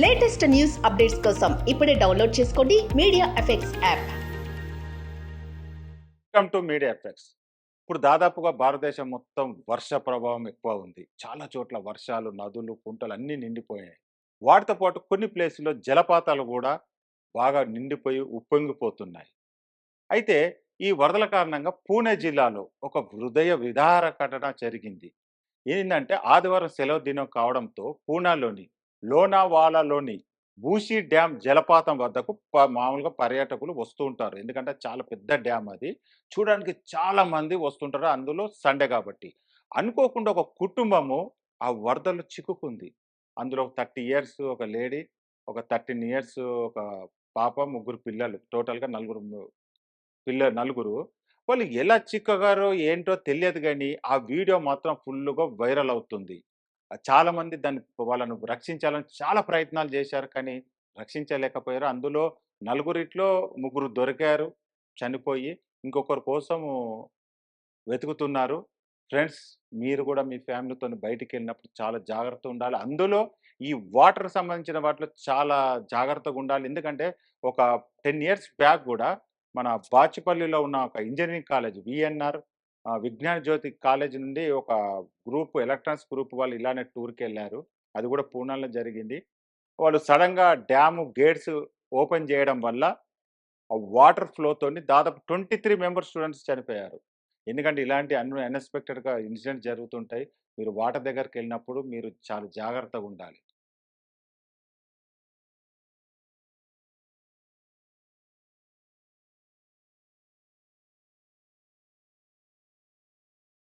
Latest news updates కోసం ఇప్పుడే download చేసుకోండి media effects app. Welcome to media effects. ఇప్పుడు దాదాపుగా భారతదేశం మొత్తం వర్ష ప్రభావం ఎక్కువ ఉంది. చాలా చోట్ల వర్షాలు, నదులు, కుంటలు అన్నీ నిండిపోయాయి. వాటితో పాటు కొన్ని ప్లేసుల్లో జలపాతాలు కూడా బాగా నిండిపోయి ఉప్పొంగిపోతున్నాయి. అయితే ఈ వరదల కారణంగా పూణే జిల్లాలో ఒక హృదయ విదారకటన జరిగింది. ఏంటంటే ఆదివారం సెలవు దినం కావడంతో పూనాలోని లోనావాలాలోని బూషి డ్యామ్ జలపాతం వద్దకు మామూలుగా పర్యాటకులు వస్తూ ఉంటారు. ఎందుకంటే చాలా పెద్ద డ్యామ్ అది. చూడడానికి చాలా మంది వస్తుంటారు. అందులో సండే కాబట్టి. అనుకోకుండా ఒక కుటుంబము ఆ వరదలో చిక్కుకుంది. అందులో 30 ఇయర్స్ ఒక లేడీ, ఒక 13 ఇయర్స్ ఒక పాప, ముగ్గురు పిల్లలు. టోటల్‌గా నలుగురు. వాళ్ళు ఎలా చిక్కగారో ఏంటో తెలియదు గానీ, ఆ వీడియో మాత్రం ఫుల్లుగా వైరల్ అవుతుంది. చాలామంది వాళ్ళను రక్షించాలని చాలా ప్రయత్నాలు చేశారు. కానీ రక్షించలేకపోయారు. అందులో నలుగురిట్లో ముగ్గురు దొరికారు చనిపోయి. ఇంకొకరి కోసము వెతుకుతున్నారు. ఫ్రెండ్స్, మీరు కూడా మీ ఫ్యామిలీతోని బయటికెళ్ళినప్పుడు చాలా జాగ్రత్తగుండాలి. అందులో ఈ వాటర్ సంబంధించిన వాటిలో చాలా జాగ్రత్తగుండాలి. ఎందుకంటే ఒక 10 ఇయర్స్ బ్యాక్ గూడా మన బాచుపల్లిలో ఉన్న ఒక ఇంజినీరింగ్ కాలేజ్ వీఎన్ఆర్ విజ్ఞాన జ్యోతి కాలేజ్ నుండి ఒక గ్రూప్ ఎలక్ట్రానిక్స్ గ్రూప్ వాళ్ళు ఇలానే టూర్‌కెళ్లారు. అది గూడా పూనాలో జరిగింది. వాళ్ళు సడెన్‌గా డ్యామ్ గేట్స్ ఓపెన్ జేయడం వల్ల ఆ వాటర్ ఫ్లోతోని దాదాపు 23 మెంబర్ స్టూడెంట్స్ చనిపోయారు. ఎందుకంటే ఇలాంటి అన్‌ఎక్స్‌పెక్టెడ్‌గా ఇన్సిడెంట్స్ జరుగుతుంటాయి. మీరు వాటర్ దగ్గరికెళ్ళినప్పుడు మీరు చాలా జాగ్రత్తగుండాలి.